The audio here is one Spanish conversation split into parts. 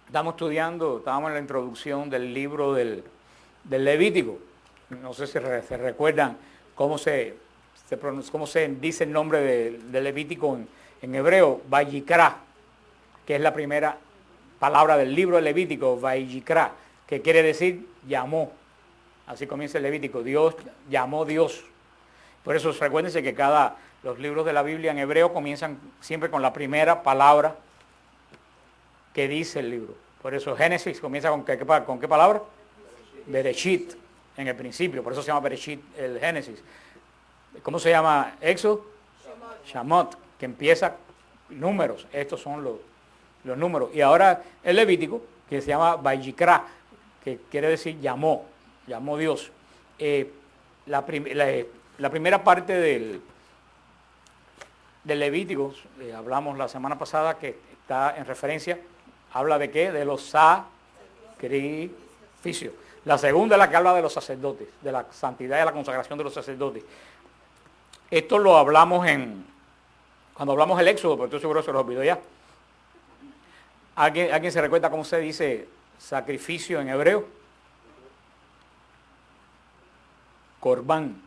Estábamos en la introducción del libro del Levítico. No sé si se recuerdan cómo cómo se dice el nombre del Levítico en hebreo, Vayikra, que es la primera palabra del libro del Levítico, Vayikra, que quiere decir llamó. Así comienza el Levítico, Dios llamó Dios. Por eso recuérdense que los libros de la Biblia en hebreo comienzan siempre con la primera palabra que dice el libro. Por eso Génesis comienza con qué palabra? Bereshit, en el principio, por eso se llama Bereshit el Génesis. ¿Cómo se llama Éxodo? Shamot, que empieza números. Estos son los números. Y ahora el Levítico, que se llama Vayikra, que quiere decir llamó Dios. La primera parte del Levítico, hablamos la semana pasada, que está en referencia, habla de ¿qué? De los sacrificios. La segunda es la que habla de los sacerdotes, de la santidad y la consagración de los sacerdotes. Esto lo hablamos cuando hablamos del Éxodo, pero estoy seguro que se los olvidó ya. ¿Alguien se recuerda cómo se dice sacrificio en hebreo? Corbán.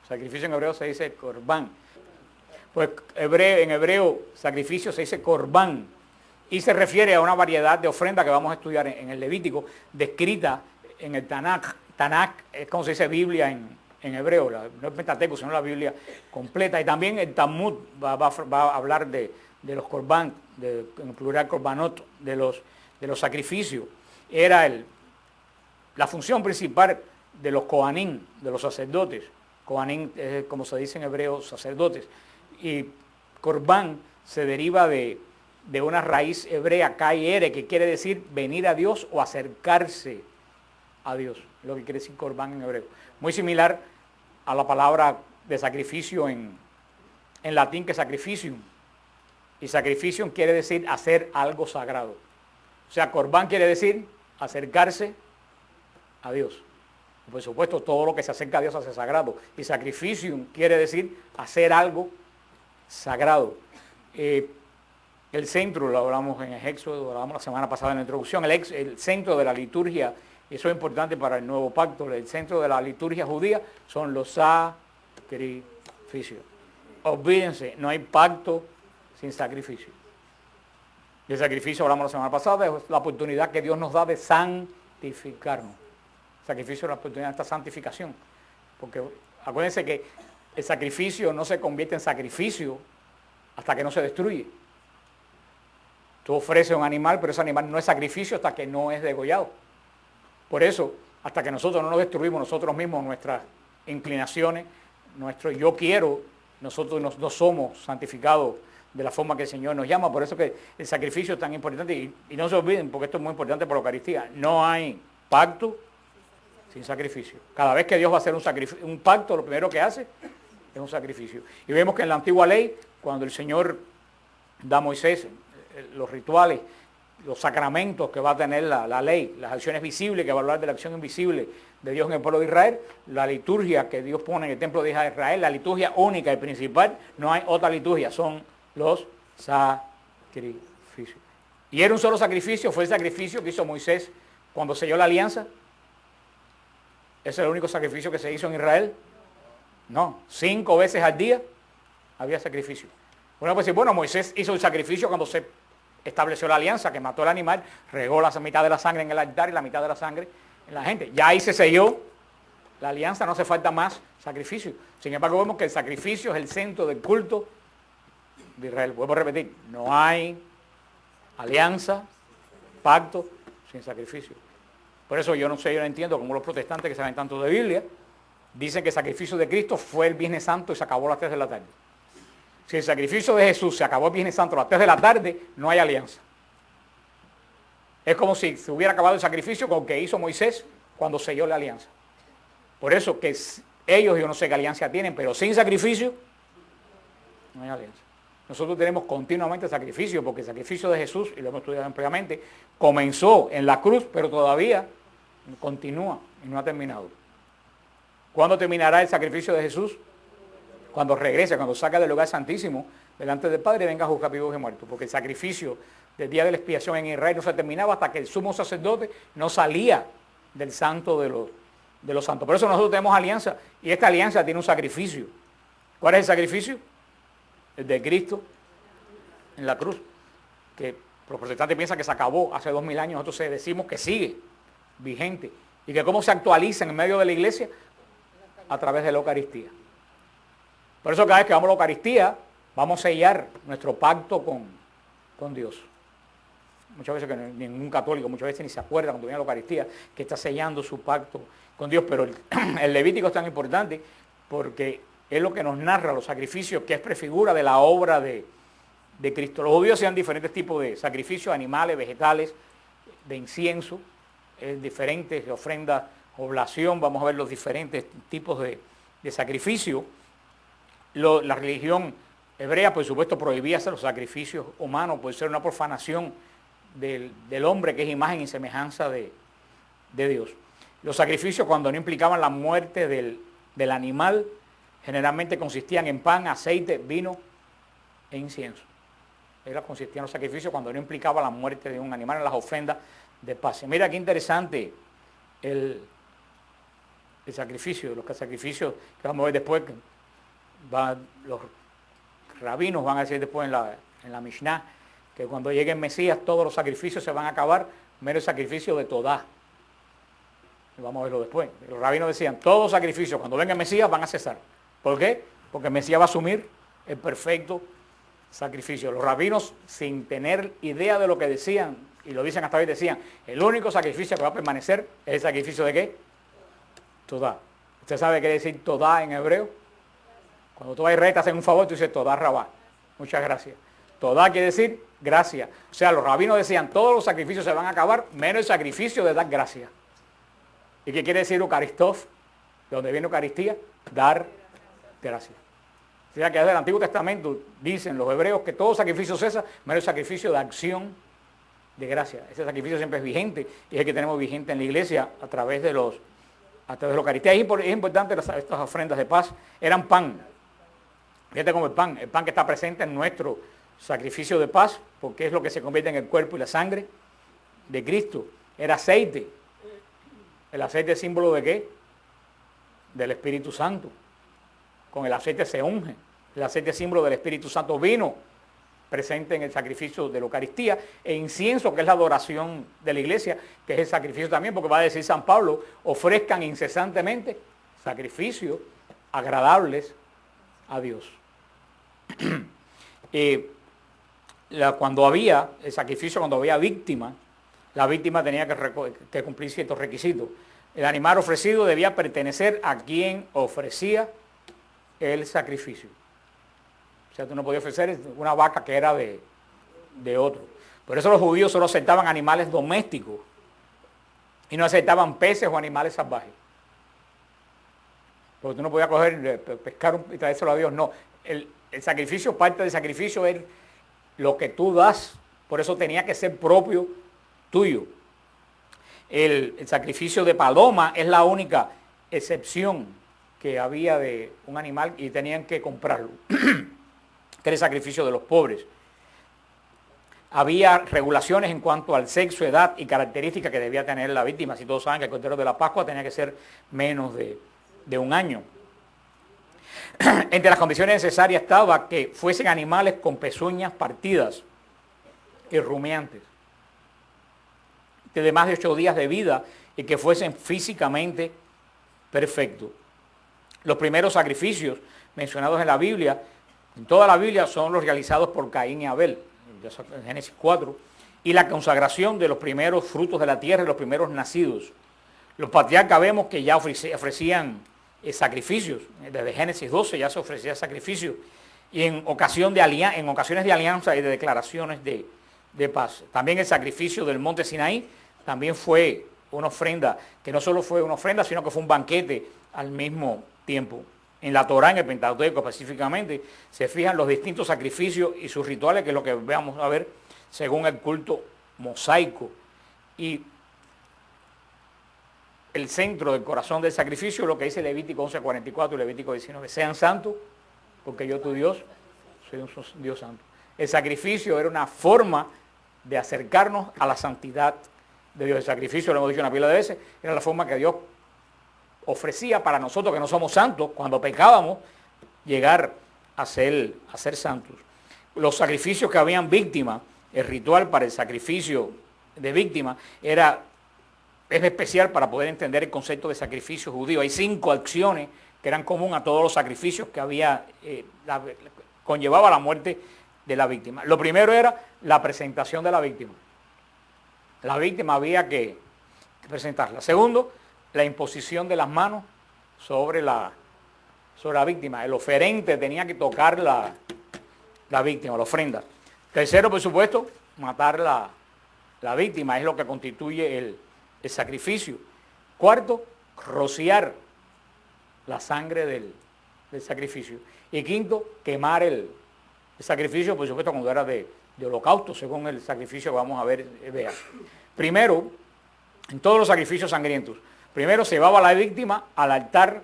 Sacrificio en hebreo se dice corbán. Pues en hebreo sacrificio se dice corbán. Y se refiere a una variedad de ofrendas que vamos a estudiar en el Levítico, descrita en el Tanakh. Tanakh es como se dice Biblia en hebreo, no es Pentateuco, sino la Biblia completa. Y también el Talmud va a hablar de los corbán, en plural corbanot, de los sacrificios. Era la función principal de los kohanim, de los sacerdotes. Kohanim es como se dice en hebreo, sacerdotes. Y corbán se deriva de una raíz hebrea, K-I-R, que quiere decir venir a Dios o acercarse a Dios, lo que quiere decir corbán en hebreo. Muy similar a la palabra de sacrificio en latín, que es sacrificium. Y sacrificium quiere decir hacer algo sagrado. O sea, corbán quiere decir acercarse a Dios. Por supuesto, todo lo que se acerca a Dios hace sagrado. Y sacrificium quiere decir hacer algo sagrado. El centro, lo hablamos en Éxodo, lo hablamos la semana pasada en la introducción, el centro de la liturgia, eso es importante para el nuevo pacto, el centro de la liturgia judía son los sacrificios. Olvídense, no hay pacto sin sacrificio. Y el sacrificio, hablamos la semana pasada, es la oportunidad que Dios nos da de santificarnos. El sacrificio es la oportunidad de esta santificación. Porque acuérdense que el sacrificio no se convierte en sacrificio hasta que no se destruye. Tú ofreces un animal, pero ese animal no es sacrificio hasta que no es degollado. Por eso, hasta que nosotros no nos destruimos nosotros mismos, nuestras inclinaciones, nuestro yo quiero, nosotros no somos santificados de la forma que el Señor nos llama. Por eso que el sacrificio es tan importante. Y no se olviden, porque esto es muy importante por la Eucaristía. No hay pacto sin sacrificio. Cada vez que Dios va a hacer un pacto, lo primero que hace es un sacrificio. Y vemos que en la antigua ley, cuando el Señor da a Moisés los rituales, los sacramentos que va a tener la ley, las acciones visibles, que va a hablar de la acción invisible de Dios en el pueblo de Israel, la liturgia que Dios pone en el templo de Israel, la liturgia única y principal, no hay otra liturgia, son los sacrificios. Y era un solo sacrificio, fue el sacrificio que hizo Moisés cuando selló la alianza. ¿Ese es el único sacrificio que se hizo en Israel? No, 5 veces al día había sacrificio. Uno puede decir, bueno, Moisés hizo el sacrificio cuando se estableció la alianza, que mató al animal, regó la mitad de la sangre en el altar y la mitad de la sangre en la gente. Ya ahí se selló la alianza, no hace falta más sacrificio. Sin embargo, vemos que el sacrificio es el centro del culto de Israel. Vuelvo a repetir, no hay alianza, pacto sin sacrificio. Por eso yo no entiendo cómo los protestantes que saben tanto de Biblia dicen que el sacrificio de Cristo fue el Viernes Santo y se acabó a las 3 de la tarde. Si el sacrificio de Jesús se acabó el Viernes Santo a las 3 de la tarde, no hay alianza. Es como si se hubiera acabado el sacrificio con que hizo Moisés cuando selló la alianza. Por eso que ellos, yo no sé qué alianza tienen, pero sin sacrificio no hay alianza. Nosotros tenemos continuamente sacrificio, porque el sacrificio de Jesús, y lo hemos estudiado ampliamente, comenzó en la cruz, pero todavía continúa y no ha terminado. ¿Cuándo terminará el sacrificio de Jesús? Cuando regrese, cuando saca del lugar santísimo delante del Padre, venga a juzgar vivos y muertos, porque el sacrificio del día de la expiación en Israel no se terminaba hasta que el sumo sacerdote no salía del santo de los santos. Por eso nosotros tenemos alianza, y esta alianza tiene un sacrificio. ¿Cuál es el sacrificio? El de Cristo en la cruz, que los protestantes piensan que se acabó hace 2000 años, nosotros decimos que sigue vigente, y que cómo se actualiza en medio de la iglesia a través de la Eucaristía. Por eso cada vez que vamos a la Eucaristía, vamos a sellar nuestro pacto con Dios. Muchas veces que ningún católico, muchas veces ni se acuerda cuando viene a la Eucaristía, que está sellando su pacto con Dios, pero el Levítico es tan importante porque es lo que nos narra los sacrificios, que es prefigura de la obra de Cristo. Los judíos hacían diferentes tipos de sacrificios, animales, vegetales, de incienso, diferentes ofrendas, oblación, vamos a ver los diferentes tipos de sacrificio. La religión hebrea, por supuesto, prohibía hacer los sacrificios humanos, puede ser una profanación del hombre, que es imagen y semejanza de Dios. Los sacrificios, cuando no implicaban la muerte del animal, generalmente consistían en pan, aceite, vino e incienso. Consistían los sacrificios cuando no implicaba la muerte de un animal en las ofrendas de paz. Y mira qué interesante el sacrificio, los sacrificios que vamos a ver después, los rabinos van a decir después en la Mishnah, que cuando llegue el Mesías todos los sacrificios se van a acabar, menos el sacrificio de Todá. Vamos a verlo después. Los rabinos decían, todos los sacrificios cuando venga el Mesías van a cesar. ¿Por qué? Porque el Mesías va a asumir el perfecto sacrificio. Los rabinos, sin tener idea de lo que decían, y lo dicen hasta hoy, decían, el único sacrificio que va a permanecer es el sacrificio de ¿qué? Todá. ¿Usted sabe qué decir Todá en hebreo? Cuando tú vas a Israel te hacen un favor, tú dices Todá Rabá. Muchas gracias. Todá quiere decir gracias. O sea, los rabinos decían, todos los sacrificios se van a acabar, menos el sacrificio de dar gracias. ¿Y qué quiere decir Eucaristos? ¿De dónde viene Eucaristía? Dar gracias. O sea, que desde el Antiguo Testamento dicen los hebreos que todo sacrificio cesa, menos el sacrificio de acción de gracia. Ese sacrificio siempre es vigente, y es el que tenemos vigente en la iglesia a través de la Eucaristía. Es importante, estas ofrendas de paz eran pan. Fíjate como el pan que está presente en nuestro sacrificio de paz, porque es lo que se convierte en el cuerpo y la sangre de Cristo. Era aceite. ¿El aceite es símbolo de qué? Del Espíritu Santo. Con el aceite se unge. El aceite es símbolo del Espíritu Santo. Vino presente en el sacrificio de la Eucaristía, e incienso, que es la adoración de la iglesia, que es el sacrificio también, porque va a decir San Pablo, ofrezcan incesantemente sacrificios agradables a Dios. Cuando había el sacrificio, cuando había víctima, la víctima tenía que cumplir ciertos requisitos. El animal ofrecido debía pertenecer a quien ofrecía el sacrificio. O sea, tú no podías ofrecer una vaca que era de otro. Por eso los judíos solo aceptaban animales domésticos y no aceptaban peces o animales salvajes. Porque tú no podías pescar y traérselo a Dios. No, el sacrificio, parte del sacrificio es lo que tú das, por eso tenía que ser propio tuyo. El sacrificio de paloma es la única excepción que había de un animal y tenían que comprarlo, que era el sacrificio de los pobres. Había regulaciones en cuanto al sexo, edad y características que debía tener la víctima. Si todos saben que el Cordero de la Pascua tenía que ser menos de un año. Entre las condiciones necesarias estaba que fuesen animales con pezuñas partidas y rumiantes, de más de 8 días de vida, y que fuesen físicamente perfectos. Los primeros sacrificios mencionados en la Biblia, en toda la Biblia, son los realizados por Caín y Abel, en Génesis 4, y la consagración de los primeros frutos de la tierra y los primeros nacidos. Los patriarcas vemos que ya ofrecían sacrificios, desde Génesis 12 ya se ofrecía sacrificios, y en ocasiones de alianza y de declaraciones de paz. También el sacrificio del monte Sinaí también fue una ofrenda, que no solo fue una ofrenda, sino que fue un banquete al mismo tiempo. En la Torá, en el Pentateuco específicamente, se fijan los distintos sacrificios y sus rituales, que es lo que vamos a ver según el culto mosaico. Y el centro del corazón del sacrificio, lo que dice Levítico 11:44 y Levítico 19, sean santos, porque yo tu Dios soy un Dios santo. El sacrificio era una forma de acercarnos a la santidad de Dios. El sacrificio, lo hemos dicho una pila de veces, era la forma que Dios ofrecía para nosotros que no somos santos, cuando pecábamos, llegar a ser santos. Los sacrificios que habían víctimas, el ritual para el sacrificio de víctimas es especial para poder entender el concepto de sacrificio judío. Hay 5 acciones que eran comunes a todos los sacrificios que había, conllevaba la muerte de la víctima. Lo primero era la presentación de la víctima. La víctima había que presentarla. Segundo, la imposición de las manos sobre la víctima. El oferente tenía que tocar la víctima, la ofrenda. Tercero, por supuesto, matar la víctima, es lo que constituye el sacrificio. Cuarto, rociar la sangre del sacrificio. Y quinto, quemar el sacrificio, por supuesto, cuando era de holocausto, según el sacrificio que vamos a ver. Primero, en todos los sacrificios sangrientos, primero se llevaba a la víctima al altar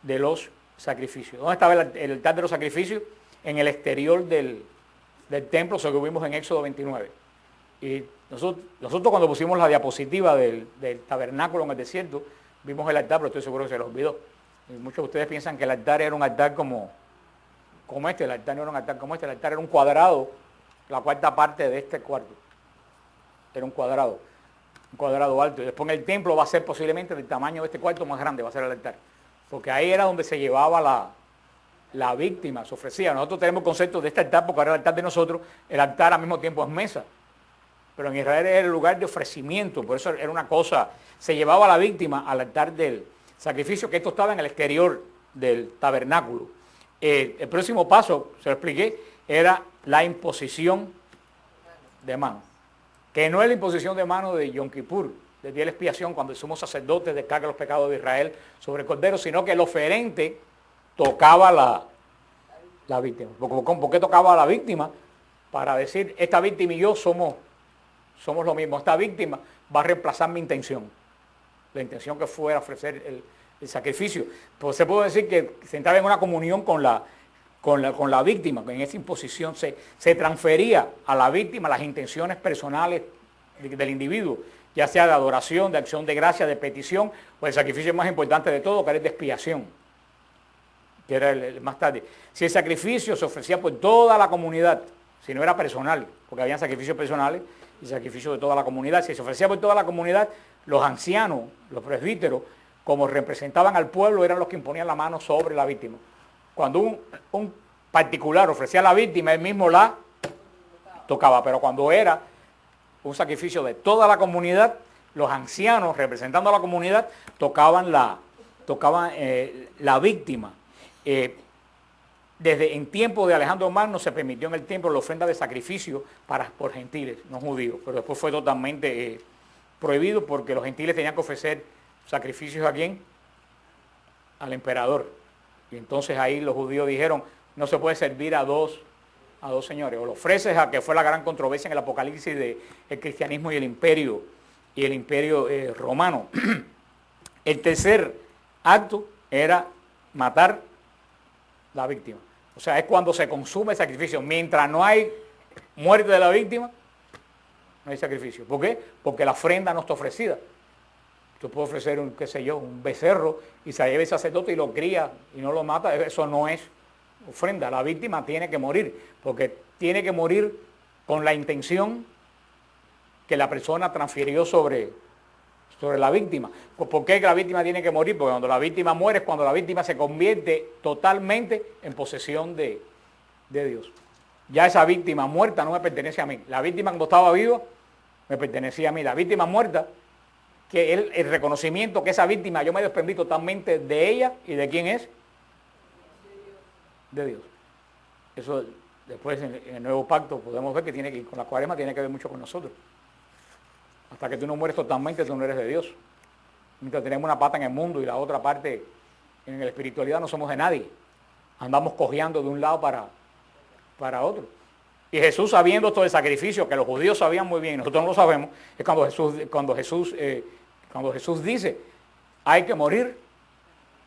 de los sacrificios. ¿Dónde estaba el altar de los sacrificios? En el exterior del templo, según vimos en Éxodo 29. Y nosotros cuando pusimos la diapositiva del tabernáculo en el desierto, vimos el altar, pero estoy seguro que se lo olvidó. Y muchos de ustedes piensan que el altar era un altar como este. El altar no era un altar como este, el altar era un cuadrado, la cuarta parte de este cuarto. Era un cuadrado alto. Y después en el templo va a ser posiblemente del tamaño de este cuarto más grande, va a ser el altar. Porque ahí era donde se llevaba la víctima, se ofrecía. Nosotros tenemos conceptos de este altar, porque ahora el altar de nosotros, el altar al mismo tiempo es mesa. Pero en Israel era el lugar de ofrecimiento, por eso era una cosa, se llevaba a la víctima al altar del sacrificio, que esto estaba en el exterior del tabernáculo. El próximo paso, se lo expliqué, era la imposición de manos. Que no es la imposición de manos de Yom Kippur, del día de la expiación, cuando el sumo sacerdote descarga los pecados de Israel sobre el cordero, sino que el oferente tocaba la víctima. ¿Por qué tocaba a la víctima? Para decir, esta víctima y yo somos lo mismo. Esta víctima va a reemplazar mi intención. La intención que fuera ofrecer el sacrificio. Pues se puede decir que se entraba en una comunión con la víctima, en esa imposición se transfería a la víctima las intenciones personales del individuo, ya sea de adoración, de acción de gracia, de petición, o el sacrificio más importante de todo, que era el de expiación, que era el más tarde. Si el sacrificio se ofrecía por toda la comunidad, si no era personal, porque había sacrificios personales y sacrificios de toda la comunidad, si se ofrecía por toda la comunidad, los ancianos, los presbíteros, como representaban al pueblo, eran los que imponían la mano sobre la víctima. Cuando un particular ofrecía a la víctima, él mismo la tocaba, pero cuando era un sacrificio de toda la comunidad, los ancianos, representando a la comunidad, tocaban la víctima. Desde en tiempo de Alejandro Magno se permitió en el templo la ofrenda de sacrificio por gentiles, no judíos, pero después fue totalmente prohibido porque los gentiles tenían que ofrecer sacrificios ¿a quién? Al emperador. Y entonces ahí los judíos dijeron, no se puede servir a dos señores. O lo ofreces a, que fue la gran controversia en el Apocalipsis del cristianismo y el imperio romano. El tercer acto era matar la víctima. O sea, es cuando se consume el sacrificio. Mientras no hay muerte de la víctima, no hay sacrificio. ¿Por qué? Porque la ofrenda no está ofrecida. Tú puedes ofrecer un becerro y se lleva el sacerdote y lo cría y no lo mata. Eso no es ofrenda. La víctima tiene que morir, porque tiene que morir con la intención que la persona transfirió sobre la víctima. ¿Por qué la víctima tiene que morir? Porque cuando la víctima muere es cuando la víctima se convierte totalmente en posesión de Dios. Ya esa víctima muerta no me pertenece a mí. La víctima cuando estaba viva me pertenecía a mí. La víctima muerta, que el reconocimiento que esa víctima, yo me desprendí totalmente de ella y de quién es, de Dios. Eso después en el nuevo pacto podemos ver que con la cuaresma tiene que ver mucho con nosotros. Hasta que tú no mueres totalmente, tú no eres de Dios. Mientras tenemos una pata en el mundo y la otra parte en la espiritualidad, no somos de nadie. Andamos cojeando de un lado para otro. Y Jesús, sabiendo esto del sacrificio, que los judíos sabían muy bien y nosotros no lo sabemos, es cuando Jesús dice, hay que morir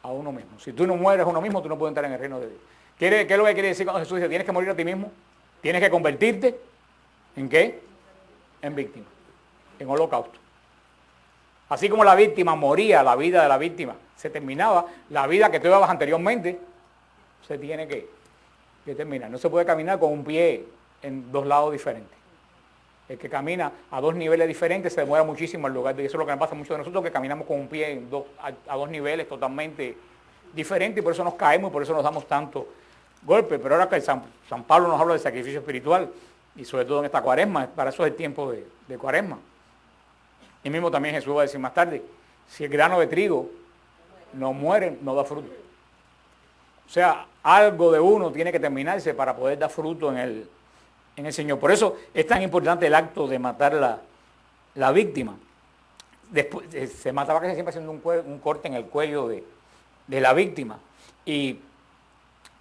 a uno mismo. Si tú no mueres a uno mismo, tú no puedes entrar en el reino de Dios. ¿Qué es lo que quiere decir cuando Jesús dice, tienes que morir a ti mismo? Tienes que convertirte en ¿qué? en víctima, en holocausto. Así como la víctima moría, la vida de la víctima se terminaba, la vida que tú llevabas anteriormente se tiene que terminar. No se puede caminar con un pie en dos lados diferentes. El que camina a dos niveles diferentes se demora muchísimo al lugar. Y eso es lo que nos pasa a muchos de nosotros, que caminamos con un pie a dos niveles totalmente diferentes, y por eso nos caemos y por eso nos damos tanto golpe. Pero ahora que San Pablo nos habla de sacrificio espiritual, y sobre todo en esta cuaresma, para eso es el tiempo de cuaresma. Y mismo también Jesús va a decir más tarde, si el grano de trigo no muere, no da fruto. O sea, algo de uno tiene que terminarse para poder dar fruto en el Señor. Por eso es tan importante el acto de matar la víctima. Después, se mataba casi siempre haciendo un corte en el cuello de la víctima. Y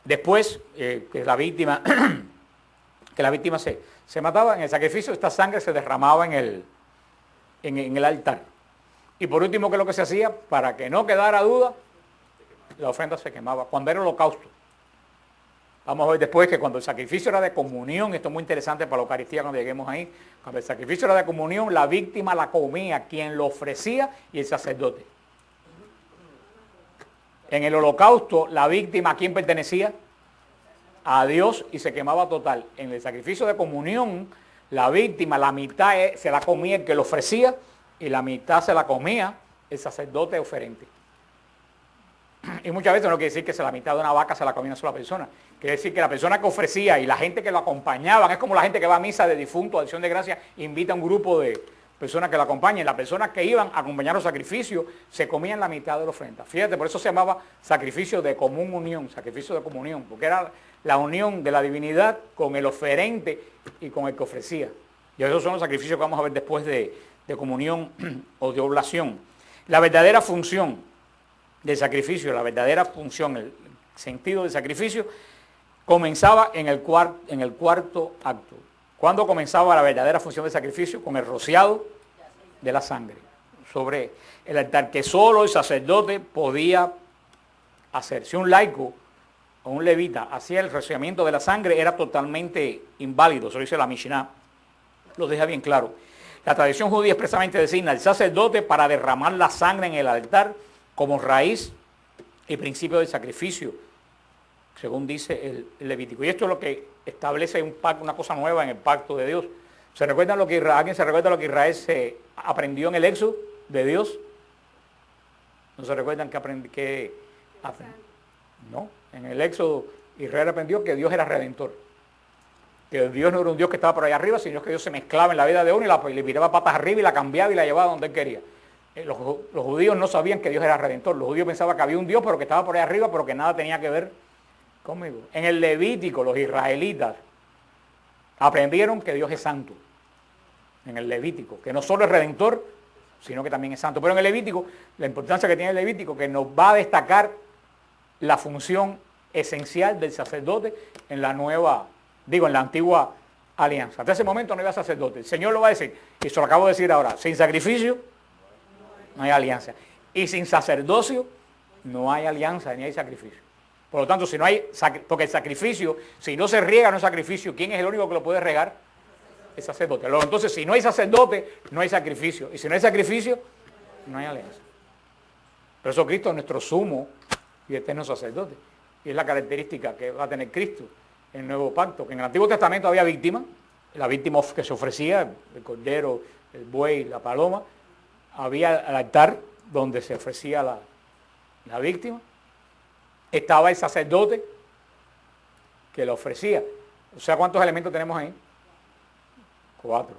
después que la víctima se mataba, en el sacrificio esta sangre se derramaba en el altar. Y por último, ¿qué es lo que se hacía? Para que no quedara duda, la ofrenda se quemaba cuando era holocausto. Vamos a ver después que cuando el sacrificio era de comunión, esto es muy interesante para la Eucaristía cuando lleguemos ahí, cuando el sacrificio era de comunión, la víctima la comía quien lo ofrecía y el sacerdote. En el holocausto, la víctima, ¿a quién pertenecía? A Dios, y se quemaba total. En el sacrificio de comunión, la víctima, la mitad se la comía el que lo ofrecía y la mitad se la comía el sacerdote oferente. Y muchas veces no quiere decir que la mitad de una vaca se la comía una sola persona. Quiere decir que la persona que ofrecía y la gente que lo acompañaban, es como la gente que va a misa de difunto, a acción de gracia, invita a un grupo de personas que lo acompañen. Las personas que iban a acompañar los sacrificios se comían la mitad de la ofrenda. Fíjate, por eso se llamaba sacrificio de común unión, sacrificio de comunión, porque era la unión de la divinidad con el oferente y con el que ofrecía. Y esos son los sacrificios que vamos a ver después de comunión o de oblación. La verdadera función del sacrificio, la verdadera función, el sentido del sacrificio, comenzaba en el cuarto acto. ¿Cuándo comenzaba la verdadera función del sacrificio? Con el rociado de la sangre sobre el altar, que solo el sacerdote podía hacer. Si un laico o un levita hacía el rociamiento de la sangre, era totalmente inválido. Eso dice la Mishnah, lo deja bien claro. La tradición judía expresamente designa al sacerdote para derramar la sangre en el altar como raíz y principio del sacrificio, según dice el Levítico. Y esto es lo que establece una cosa nueva en el pacto de Dios. ¿Alguien se recuerda lo que Israel se aprendió en el Éxodo de Dios? ¿No se recuerdan que no, en el Éxodo Israel aprendió que Dios era redentor. Que Dios no era un Dios que estaba por allá arriba, sino que Dios se mezclaba en la vida de uno y le viraba patas arriba y la cambiaba y la llevaba donde él quería. Los judíos no sabían que Dios era redentor. Los judíos pensaban que había un Dios, pero que estaba por ahí arriba, pero que nada tenía que ver conmigo. En el Levítico, los israelitas aprendieron que Dios es santo. En el Levítico, que no solo es redentor, sino que también es santo. Pero en el Levítico, la importancia que tiene el Levítico, que nos va a destacar la función esencial del sacerdote en en la antigua alianza. Hasta ese momento no había sacerdote. El Señor lo va a decir, y se lo acabo de decir ahora, sin sacrificio no hay alianza. Y sin sacerdocio no hay alianza ni hay sacrificio. Por lo tanto, si no hay, porque el sacrificio, si no se riega, no es sacrificio. ¿Quién es el único que lo puede regar? El sacerdote. Entonces, si no hay sacerdote, no hay sacrificio. Y si no hay sacrificio, no hay alianza. Por eso Cristo es nuestro sumo y eterno sacerdote. Y es la característica que va a tener Cristo en el nuevo pacto. Que en el Antiguo Testamento había víctimas, la víctima que se ofrecía, el cordero, el buey, la paloma. Había el altar donde se ofrecía la víctima. Estaba el sacerdote que lo ofrecía. O sea, ¿cuántos elementos tenemos ahí? 4.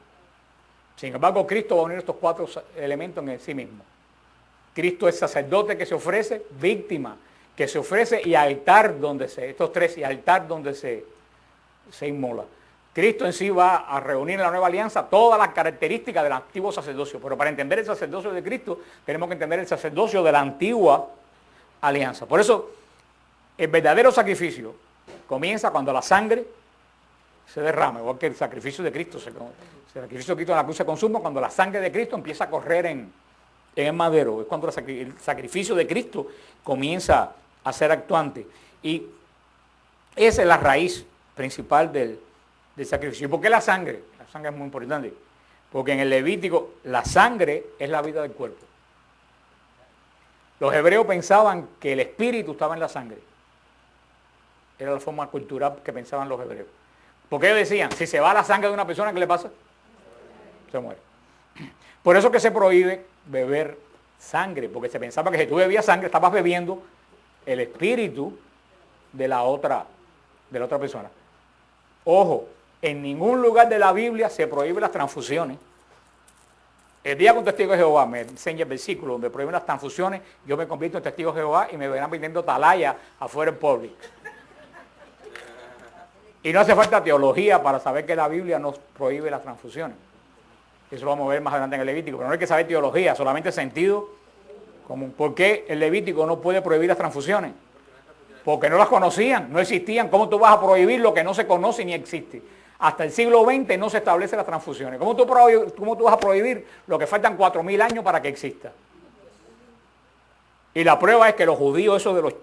Sin embargo, Cristo va a unir estos 4 elementos en sí mismo. Cristo es sacerdote que se ofrece, víctima que se ofrece y altar donde estos 3, y altar donde se inmola. Cristo en sí va a reunir en la nueva alianza todas las características del antiguo sacerdocio. Pero para entender el sacerdocio de Cristo, tenemos que entender el sacerdocio de la antigua alianza. Por eso, el verdadero sacrificio comienza cuando la sangre se derrama, igual que el sacrificio de Cristo. El sacrificio de Cristo en la cruz se consuma cuando la sangre de Cristo empieza a correr en el madero. Es cuando el sacrificio de Cristo comienza a ser actuante. Y esa es la raíz principal del sacrificio. ¿Y por qué la sangre? La sangre es muy importante. Porque en el Levítico la sangre es la vida del cuerpo. Los hebreos pensaban que el espíritu estaba en la sangre. Era la forma cultural que pensaban los hebreos. Porque ellos decían, si se va la sangre de una persona, ¿qué le pasa? Se muere. Por eso que se prohíbe beber sangre, porque se pensaba que si tú bebías sangre, estabas bebiendo el espíritu de la otra persona. Ojo, en ningún lugar de la Biblia se prohíben las transfusiones. El día que un testigo de Jehová me enseña el versículo donde prohíben las transfusiones, yo me convierto en testigo de Jehová y me verán vendiendo atalaya afuera en público. Y no hace falta teología para saber que la Biblia nos prohíbe las transfusiones. Eso lo vamos a ver más adelante en el Levítico, pero no hay que saber teología, solamente sentido común. ¿Por qué el Levítico no puede prohibir las transfusiones? Porque no las conocían, no existían. ¿Cómo tú vas a prohibir lo que no se conoce ni existe? Hasta el siglo XX no se establecen las transfusiones. ¿Cómo tú vas a prohibir lo que faltan 4000 años para que exista? Y la prueba es que los judíos, esos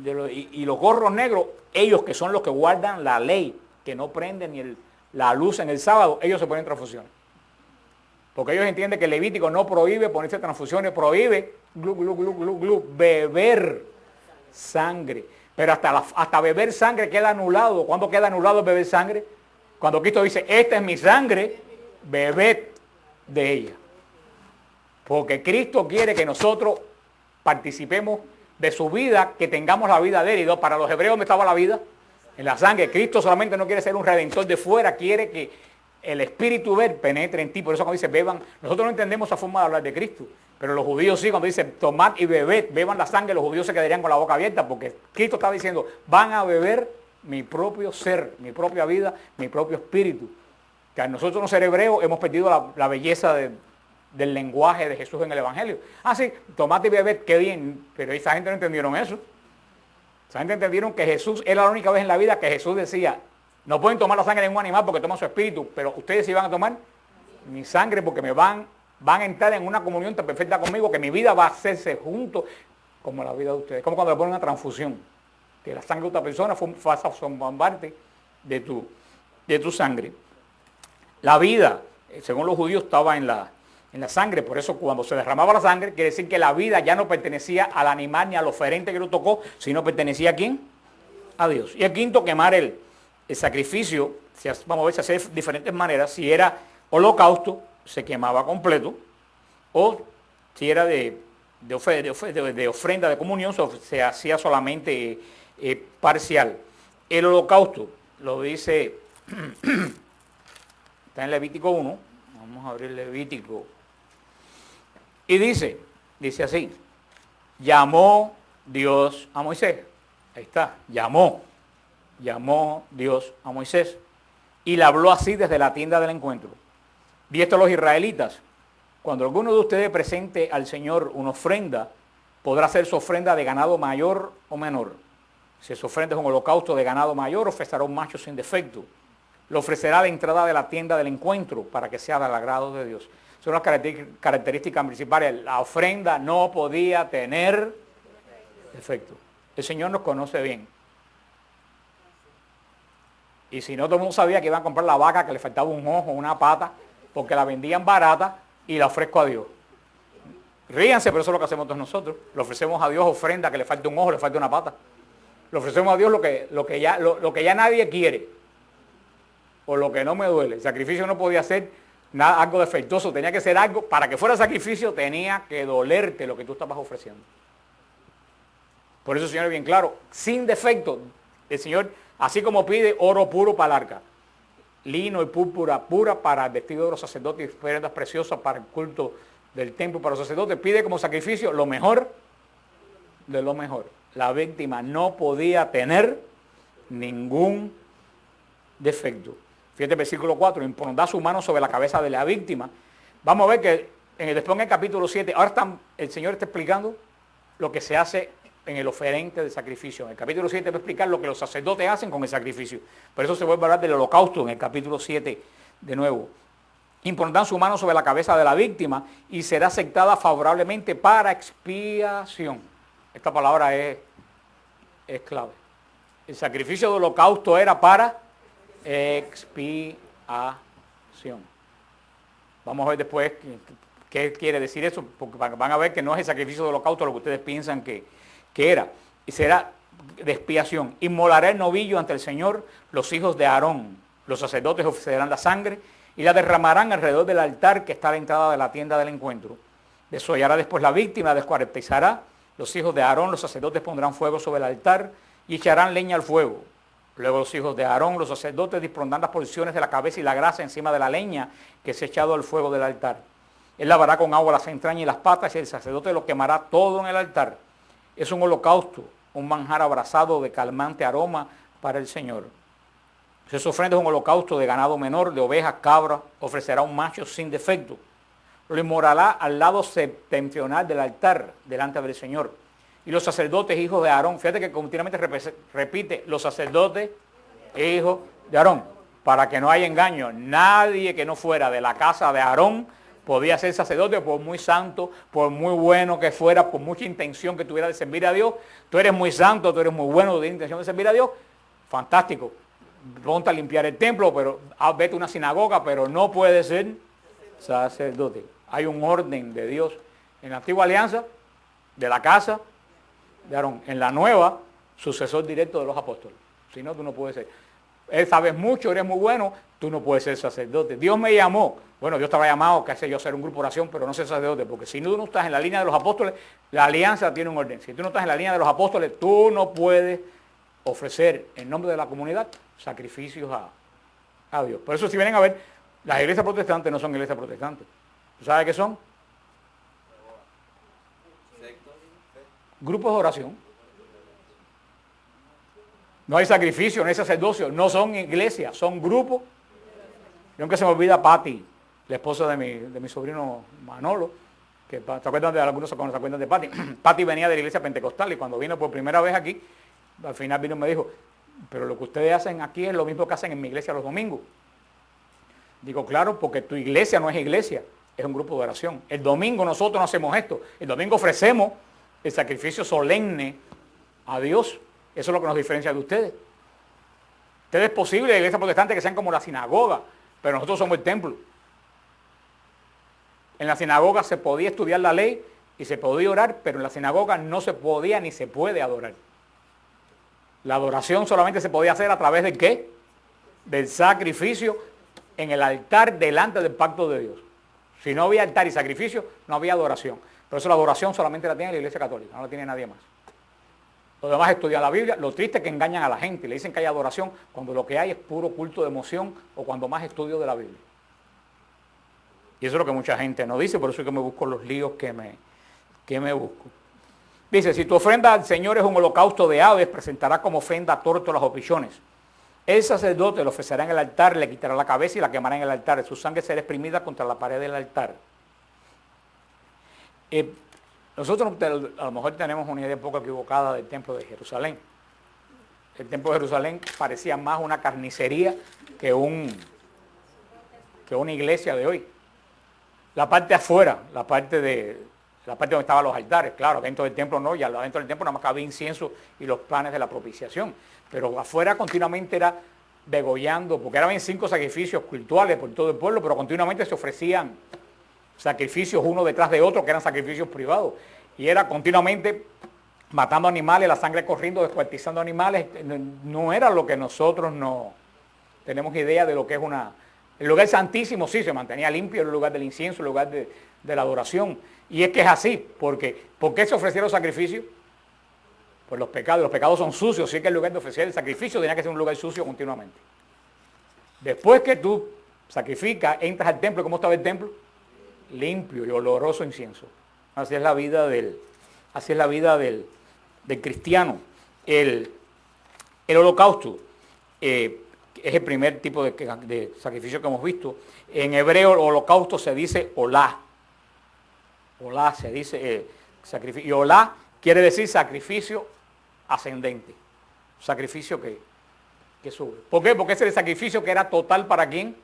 y los gorros negros, ellos que son los que guardan la ley, que no prenden ni la luz en el sábado, ellos se ponen transfusiones. Porque ellos entienden que el Levítico no prohíbe ponerse transfusiones, prohíbe beber sangre. Pero hasta beber sangre queda anulado. ¿Cuándo queda anulado el beber sangre? Cuando Cristo dice, esta es mi sangre, bebed de ella. Porque Cristo quiere que nosotros participemos de su vida, que tengamos la vida de él. Y para los hebreos, ¿dónde estaba la vida? En la sangre. Cristo solamente no quiere ser un redentor de fuera, quiere que el espíritu ver penetre en ti. Por eso cuando dice beban, nosotros no entendemos esa forma de hablar de Cristo, pero los judíos sí. Cuando dice tomad y bebed, beban la sangre, los judíos se quedarían con la boca abierta, porque Cristo estaba diciendo, van a beber mi propio ser, mi propia vida, mi propio espíritu. Que a nosotros los seres hebreos hemos perdido la belleza del lenguaje de Jesús en el Evangelio. Ah, sí, tomad y bebed, qué bien, pero esa gente no entendieron eso. Esa gente entendieron que Jesús era la única vez en la vida que Jesús decía, no pueden tomar la sangre de un animal porque toman su espíritu, pero ustedes sí van a tomar mi sangre porque me van a entrar en una comunión tan perfecta conmigo que mi vida va a hacerse junto como la vida de ustedes. Como cuando le ponen una transfusión, que la sangre de otra persona va a formar parte de tu sangre. La vida, según los judíos, estaba en la sangre. Por eso cuando se derramaba la sangre, quiere decir que la vida ya no pertenecía al animal ni al oferente que lo tocó, sino pertenecía ¿a quién? A Dios. Y el quinto, quemar el sacrificio. Vamos a ver, se hace de diferentes maneras. Si era holocausto, se quemaba completo, o si era de ofrenda de comunión, se hacía solamente parcial. El holocausto, lo dice, está en Levítico 1, vamos a abrir Levítico, y dice así, llamó Dios a Moisés, ahí está, llamó Dios a Moisés, y le habló así desde la tienda del encuentro. Vi esto a los israelitas, cuando alguno de ustedes presente al Señor una ofrenda, podrá hacer su ofrenda de ganado mayor o menor. Si su ofrenda es un holocausto de ganado mayor, ofrecerá un macho sin defecto. Lo ofrecerá de entrada de la tienda del encuentro para que sea del agrado de Dios. Son las características principales. La ofrenda no podía tener defecto. El Señor nos conoce bien. Y si no, todo el mundo sabía que iban a comprar la vaca, que le faltaba un ojo, una pata, porque la vendían barata y la ofrezco a Dios. Ríanse, pero eso es lo que hacemos todos nosotros. Le ofrecemos a Dios ofrenda, que le falte un ojo, le falte una pata. Le ofrecemos a Dios lo que ya nadie quiere, o lo que no me duele. El sacrificio no podía ser nada, algo defectuoso, tenía que ser algo, para que fuera sacrificio tenía que dolerte lo que tú estabas ofreciendo. Por eso el Señor es bien claro, sin defecto. El Señor, así como pide oro puro para el arca, lino y púrpura pura para el vestido de los sacerdotes y ofrendas preciosas para el culto del templo para los sacerdotes, pide como sacrificio lo mejor de lo mejor. La víctima no podía tener ningún defecto. Fíjate el versículo 4, impondrá su mano sobre la cabeza de la víctima. Vamos a ver que después en el capítulo 7, ahora el Señor está explicando lo que se hace en el oferente del sacrificio. En el capítulo 7 va a explicar lo que los sacerdotes hacen con el sacrificio. Por eso se vuelve a hablar del holocausto en el capítulo 7 de nuevo. Impondrán su mano sobre la cabeza de la víctima y será aceptada favorablemente para expiación. Esta palabra es clave. El sacrificio del holocausto era para expiación. Vamos a ver después qué quiere decir eso, porque van a ver que no es el sacrificio de holocausto lo que ustedes piensan que era. Y será de expiación. Inmolará el novillo ante el Señor los hijos de Aarón. Los sacerdotes ofrecerán la sangre y la derramarán alrededor del altar que está a la entrada de la tienda del encuentro. Desollará después la víctima, descuartizará. Los hijos de Aarón, los sacerdotes, pondrán fuego sobre el altar y echarán leña al fuego. Luego los hijos de Aarón, los sacerdotes, dispondrán las porciones de la cabeza y la grasa encima de la leña que se ha echado al fuego del altar. Él lavará con agua las entrañas y las patas y el sacerdote lo quemará todo en el altar. Es un holocausto, un manjar abrasado de calmante aroma para el Señor. Si su ofrenda es un holocausto de ganado menor, de ovejas, cabras, ofrecerá un macho sin defecto. Lo inmolará al lado septentrional del altar, delante del Señor. Y los sacerdotes, hijos de Aarón, fíjate que continuamente repite, los sacerdotes, hijos de Aarón, para que no haya engaño. Nadie que no fuera de la casa de Aarón podía ser sacerdote, por muy santo, por muy bueno que fuera, por mucha intención que tuviera de servir a Dios. Tú eres muy santo, tú eres muy bueno, de intención de servir a Dios, fantástico. Ponte a limpiar el templo, pero vete a una sinagoga, pero no puedes ser sacerdote. Hay un orden de Dios en la antigua alianza, de la casa de Aarón. En la nueva, sucesor directo de los apóstoles. Si no, tú no puedes ser. Él sabes mucho, eres muy bueno, tú no puedes ser sacerdote. Dios me llamó. Bueno, Dios estaba llamado, que hace yo ser un grupo de oración, pero no ser sacerdote, porque si tú no estás en la línea de los apóstoles, la alianza tiene un orden. Si tú no estás en la línea de los apóstoles, tú no puedes ofrecer en nombre de la comunidad sacrificios a Dios. Por eso si vienen a ver, las iglesias protestantes no son iglesias protestantes. ¿Tú sabes qué son? Grupos de oración. No hay sacrificio, no hay sacerdocio, no son iglesias, son grupos. Yo aunque se me olvida Patti, la esposa de mi sobrino Manolo, que ¿se acuerdan de algunos se acuerdan de Patti? Patti venía de la iglesia pentecostal y cuando vino por primera vez aquí, al final vino y me dijo, pero lo que ustedes hacen aquí es lo mismo que hacen en mi iglesia los domingos. Digo, claro, porque tu iglesia no es iglesia, es un grupo de oración. El domingo nosotros no hacemos esto, el domingo ofrecemos el sacrificio solemne a Dios. Eso es lo que nos diferencia de ustedes. Ustedes es posible, la iglesia protestante, que sean como la sinagoga, pero nosotros somos el templo. En la sinagoga se podía estudiar la ley y se podía orar, pero en la sinagoga no se podía ni se puede adorar. La adoración solamente se podía hacer a través de ¿qué? Del sacrificio en el altar delante del pacto de Dios. Si no había altar y sacrificio, no había adoración. Por eso la adoración solamente la tiene la iglesia católica, no la tiene nadie más. Los demás estudian la Biblia, lo triste es que engañan a la gente, le dicen que hay adoración cuando lo que hay es puro culto de emoción o cuando más estudio de la Biblia. Y eso es lo que mucha gente no dice, por eso es que me busco los líos que me busco. Dice, si tu ofrenda al Señor es un holocausto de aves, presentará como ofrenda tórtolas o pichones. El sacerdote lo ofrecerá en el altar, le quitará la cabeza y la quemará en el altar. Su sangre será exprimida contra la pared del altar. Nosotros a lo mejor tenemos una idea un poco equivocada del templo de Jerusalén. El templo de Jerusalén parecía más una carnicería que una iglesia de hoy. La parte afuera, la parte donde estaban los altares, claro, dentro del templo no, ya dentro del templo nada más que había incienso y los panes de la propiciación. Pero afuera continuamente era degollando, porque eran 5 sacrificios cultuales por todo el pueblo, pero continuamente se ofrecían sacrificios uno detrás de otro, que eran sacrificios privados. Y era continuamente matando animales, la sangre corriendo, descuartizando animales. No era lo que nosotros no tenemos idea de lo que es una... El lugar santísimo sí se mantenía limpio, el lugar del incienso, el lugar de la adoración. Y es que es así, porque ¿por qué se ofrecieron sacrificios? Pues los pecados son sucios, así que el lugar de ofrecer el sacrificio tenía que ser un lugar sucio continuamente. Después que tú sacrificas, entras al templo, ¿cómo estaba el templo? Limpio y oloroso incienso. Así es la vida del cristiano. El holocausto es el primer tipo de sacrificio que hemos visto. En hebreo el holocausto se dice olá. Olá se dice sacrificio. Y olá quiere decir sacrificio ascendente. Sacrificio que sube. ¿Por qué? Porque ese es el sacrificio que era total ¿para quién?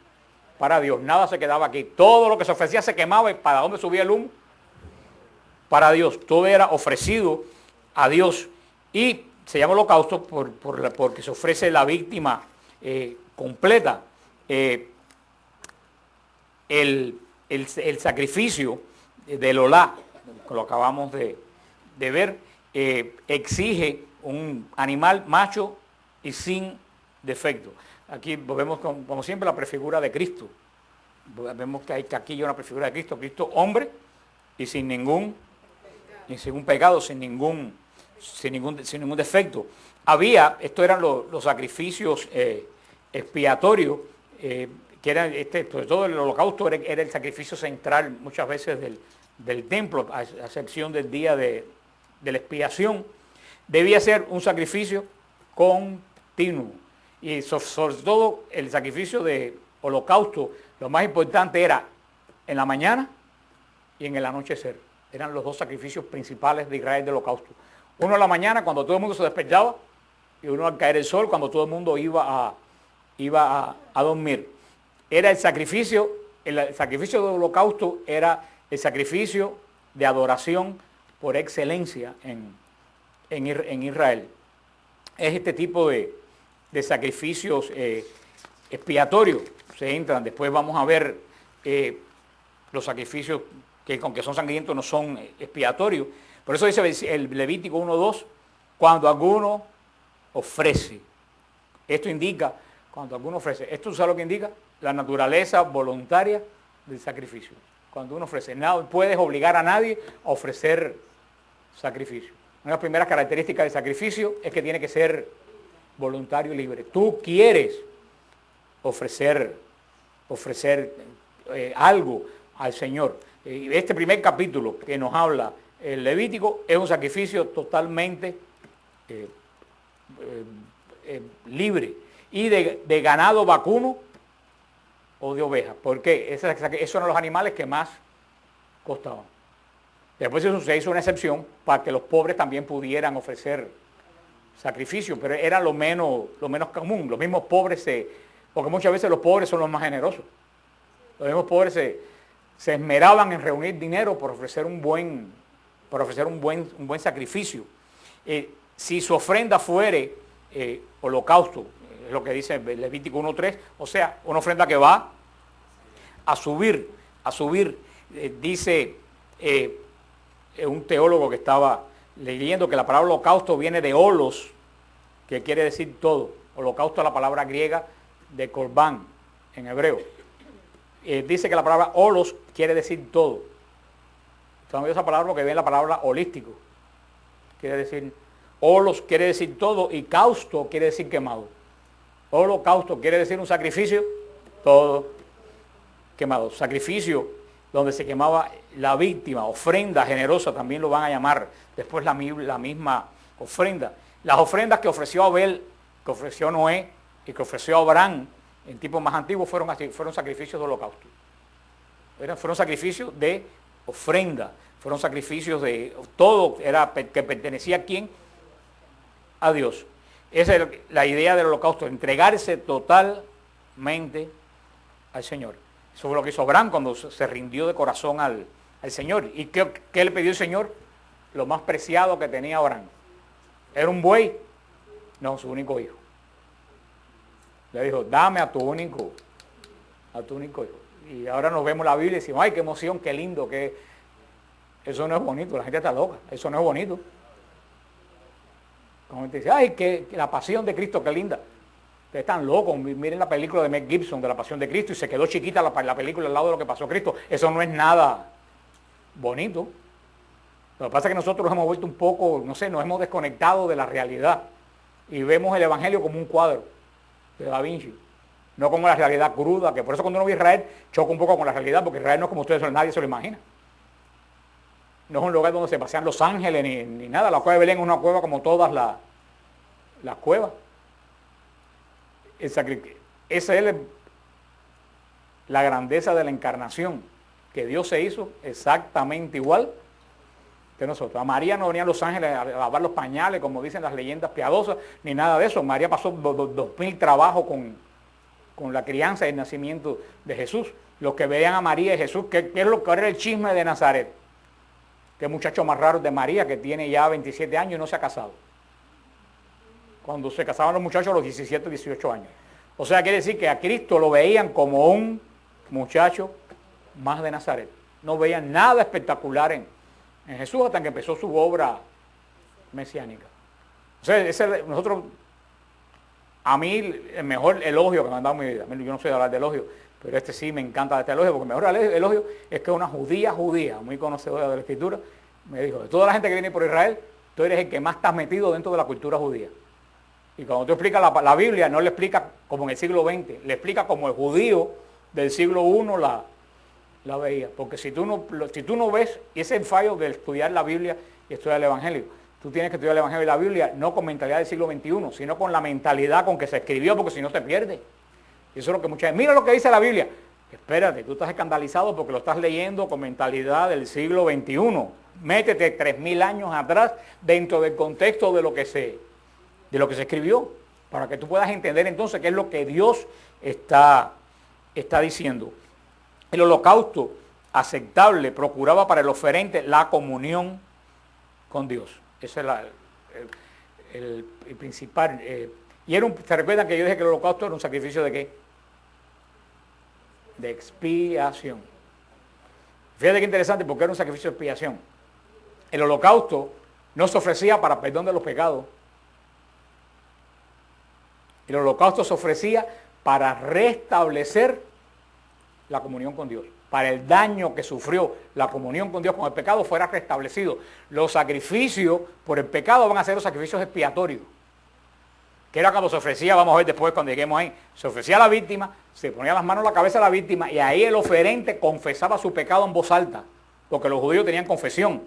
Para Dios. Nada se quedaba aquí. Todo lo que se ofrecía se quemaba. ¿Y para dónde subía el humo? Para Dios. Todo era ofrecido a Dios. Y se llama holocausto porque se ofrece la víctima completa. El el sacrificio del olá, que lo acabamos de ver, exige un animal macho y sin defecto. Aquí vemos como siempre la prefigura de Cristo. Vemos que aquí hay una prefigura de Cristo, Cristo hombre y sin ningún pecado, sin ningún defecto. Estos eran los sacrificios expiatorios, que eran, sobre todo el holocausto era el sacrificio central muchas veces del templo, a excepción del día de la expiación. Debía ser un sacrificio continuo. Y sobre todo el sacrificio de holocausto, lo más importante era en la mañana y en el anochecer. Eran los dos sacrificios principales de Israel de holocausto. Uno en la mañana cuando todo el mundo se despertaba y uno al caer el sol cuando todo el mundo iba a dormir. Era el sacrificio de holocausto era el sacrificio de adoración por excelencia en Israel. Es este tipo de sacrificios expiatorios. Se entran, después vamos a ver los sacrificios que aunque son sangrientos no son expiatorios. Por eso dice el Levítico 1:2, cuando alguno ofrece. Esto indica, cuando alguno ofrece. Esto ¿sabe lo que indica? La naturaleza voluntaria del sacrificio. Cuando uno ofrece. No puedes obligar a nadie a ofrecer sacrificio. Una de las primeras características del sacrificio es que tiene que ser voluntario y libre. Tú quieres ofrecer algo al Señor. Este primer capítulo que nos habla el Levítico es un sacrificio totalmente libre y de ganado vacuno o de oveja. ¿Por qué? Esos eran los animales que más costaban. Después se hizo una excepción para que los pobres también pudieran ofrecer sacrificio, pero era lo menos común. Los mismos pobres porque muchas veces los pobres son los más generosos. Los mismos pobres se esmeraban en reunir dinero por ofrecer un buen sacrificio. Si su ofrenda fuere holocausto, es lo que dice Levítico 1:3, o sea, una ofrenda que va a subir, dice un teólogo que estaba leyendo que la palabra holocausto viene de holos, que quiere decir todo. Holocausto es la palabra griega de corbán en hebreo. Dice que la palabra holos quiere decir todo. Entonces esa palabra porque viene la palabra holístico. Quiere decir, holos quiere decir todo y causto quiere decir quemado. Holocausto quiere decir un sacrificio, todo quemado. Sacrificio donde se quemaba la víctima, ofrenda generosa también lo van a llamar después la misma ofrenda. Las ofrendas que ofreció Abel, que ofreció Noé y que ofreció Abraham en tiempos más antiguos fueron sacrificios de holocausto. Fueron sacrificios de ofrenda, fueron sacrificios de todo, que pertenecía a quién, a Dios. Esa es la idea del holocausto, entregarse totalmente al Señor. Eso fue lo que hizo Abraham cuando se rindió de corazón al Señor. ¿Y qué le pidió el Señor? Lo más preciado que tenía Abraham. ¿Era un buey? No, su único hijo. Le dijo, dame a tu único hijo. Y ahora nos vemos la Biblia y decimos, ay, qué emoción, qué lindo, que eso no es bonito, la gente está loca, eso no es bonito. Como gente dice, ay, que la pasión de Cristo, qué linda. Ustedes están locos, miren la película de Mel Gibson de la pasión de Cristo y se quedó chiquita la película al lado de lo que pasó a Cristo. Eso no es nada bonito. Lo que pasa es que nosotros nos hemos vuelto un poco, no sé, nos hemos desconectado de la realidad y vemos el Evangelio como un cuadro de Da Vinci, no como la realidad cruda, que por eso cuando uno ve Israel choca un poco con la realidad, porque Israel no es como ustedes, nadie se lo imagina. No es un lugar donde se pasean los ángeles ni nada. La cueva de Belén es una cueva como todas las cuevas. Esa es la grandeza de la encarnación, que Dios se hizo exactamente igual que nosotros. A María no venían los ángeles a lavar los pañales, como dicen las leyendas piadosas, ni nada de eso. María pasó 2000 trabajos con la crianza y el nacimiento de Jesús. Los que veían a María y Jesús, ¿qué es lo que era el chisme de Nazaret? Que muchacho más raro de María, que tiene ya 27 años y no se ha casado. Cuando se casaban los muchachos a los 17, 18 años. O sea, quiere decir que a Cristo lo veían como un muchacho más de Nazaret. No veían nada espectacular en Jesús hasta que empezó su obra mesiánica. O sea, nosotros, a mí el mejor elogio que me han dado en mi vida, yo no soy de hablar de elogio, pero este sí me encanta este elogio, porque el mejor elogio es que una judía, muy conocedora de la Escritura, me dijo, de toda la gente que viene por Israel, tú eres el que más estás metido dentro de la cultura judía. Y cuando tú explicas la Biblia, no le explica como en el siglo XX, le explica como el judío del siglo I la veía. Porque si tú no ves, y ese es el fallo de estudiar la Biblia y estudiar el Evangelio, tú tienes que estudiar el Evangelio y la Biblia no con mentalidad del siglo XXI, sino con la mentalidad con que se escribió, porque si no te pierdes. Y eso es lo que muchas veces, mira lo que dice la Biblia. Espérate, tú estás escandalizado porque lo estás leyendo con mentalidad del siglo XXI. Métete 3000 años atrás dentro del contexto de lo que se escribió, para que tú puedas entender entonces qué es lo que Dios está diciendo. El holocausto aceptable procuraba para el oferente la comunión con Dios. Ese es el principal. ¿Se recuerdan que yo dije que el holocausto era un sacrificio de qué? De expiación. Fíjate qué interesante, porque era un sacrificio de expiación. El holocausto no se ofrecía para perdón de los pecados. El holocausto se ofrecía para restablecer la comunión con Dios. Para el daño que sufrió la comunión con Dios con el pecado fuera restablecido. Los sacrificios por el pecado van a ser los sacrificios expiatorios. Que era cuando se ofrecía, vamos a ver después cuando lleguemos ahí, se ofrecía a la víctima, se ponía las manos en la cabeza de la víctima y ahí el oferente confesaba su pecado en voz alta, porque los judíos tenían confesión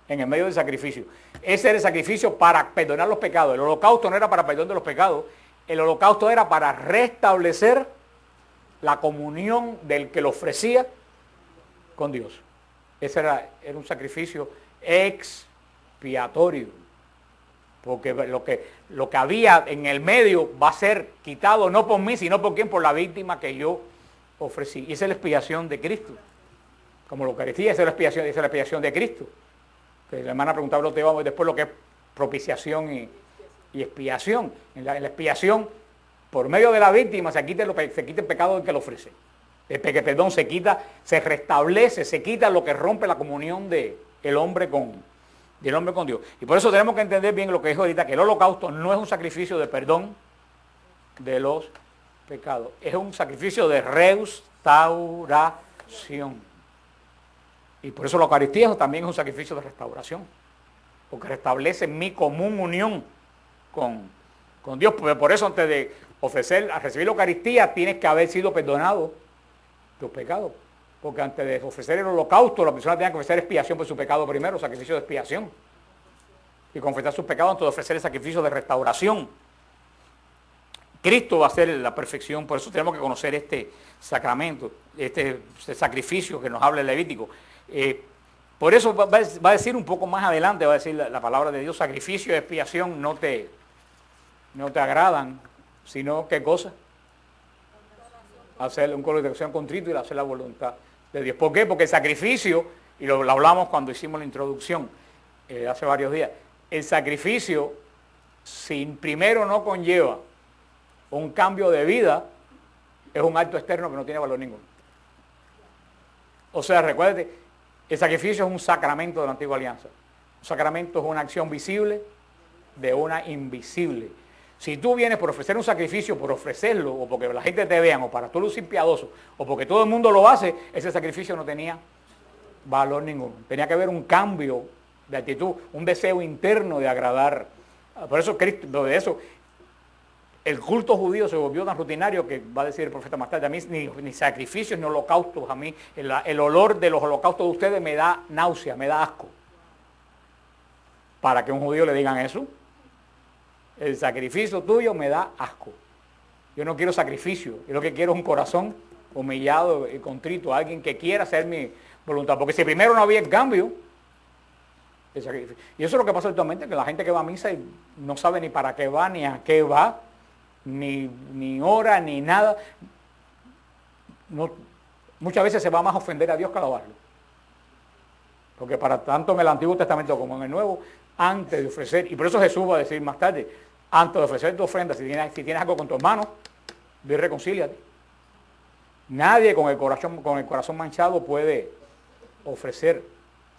en el medio del sacrificio. Ese era el sacrificio para perdonar los pecados. El holocausto no era para perdón de los pecados, el holocausto era para restablecer la comunión del que lo ofrecía con Dios. Ese era un sacrificio expiatorio. Porque lo que había en el medio va a ser quitado no por mí, sino por quién, por la víctima que yo ofrecí. Y esa es la expiación de Cristo. Como la Eucaristía, esa es la expiación de Cristo. Que la hermana preguntaba después lo que es propiciación y expiación. En la expiación, por medio de la víctima, se quita el pecado del que lo ofrece. Perdón, se restablece, se quita lo que rompe la comunión del hombre con Dios. Y por eso tenemos que entender bien lo que dijo ahorita, que el holocausto no es un sacrificio de perdón de los pecados, es un sacrificio de restauración. Y por eso la Eucaristía también es un sacrificio de restauración, porque restablece mi común unión con Dios. Por eso antes de recibir la Eucaristía, tienes que haber sido perdonado tus pecados. Porque antes de ofrecer el holocausto, la persona tenía que ofrecer expiación por su pecado primero, sacrificio de expiación. Y confesar sus pecados antes de ofrecer el sacrificio de restauración. Cristo va a ser la perfección, por eso tenemos que conocer este sacramento, este sacrificio que nos habla el Levítico. Por eso va a decir un poco más adelante, va a decir la palabra de Dios, sacrificio y expiación no te agradan, sino ¿qué cosa? Hacer un corazón contrito y hacer la voluntad de Dios. ¿Por qué? Porque el sacrificio, y lo hablamos cuando hicimos la introducción hace varios días, el sacrificio, si primero no conlleva un cambio de vida, es un acto externo que no tiene valor ninguno. O sea, recuérdate, el sacrificio es un sacramento de la antigua alianza. Un sacramento es una acción visible de una invisible. Si tú vienes por ofrecer un sacrificio, por ofrecerlo, o porque la gente te vea, o para tú lucir piadoso, o porque todo el mundo lo hace, ese sacrificio no tenía valor ninguno. Tenía que haber un cambio de actitud, un deseo interno de agradar. Por eso, el culto judío se volvió tan rutinario que va a decir el profeta más tarde, a mí ni sacrificios ni holocaustos, a mí el olor de los holocaustos de ustedes me da náusea, me da asco. Para que a un judío le digan eso, el sacrificio tuyo me da asco. Yo no quiero sacrificio, yo lo que quiero es un corazón humillado y contrito, alguien que quiera hacer mi voluntad. Porque si primero no había el cambio, el sacrificio. Y eso es lo que pasa actualmente, que la gente que va a misa y no sabe ni para qué va, ni a qué va, ni ora, ni nada. No, muchas veces se va más a ofender a Dios que a alabarlo. Porque para tanto en el Antiguo Testamento como en el Nuevo, antes de ofrecer, y por eso Jesús va a decir más tarde, antes de ofrecer tu ofrenda, si tienes algo con tu hermano, ve y reconcíliate. Nadie con el corazón manchado puede ofrecer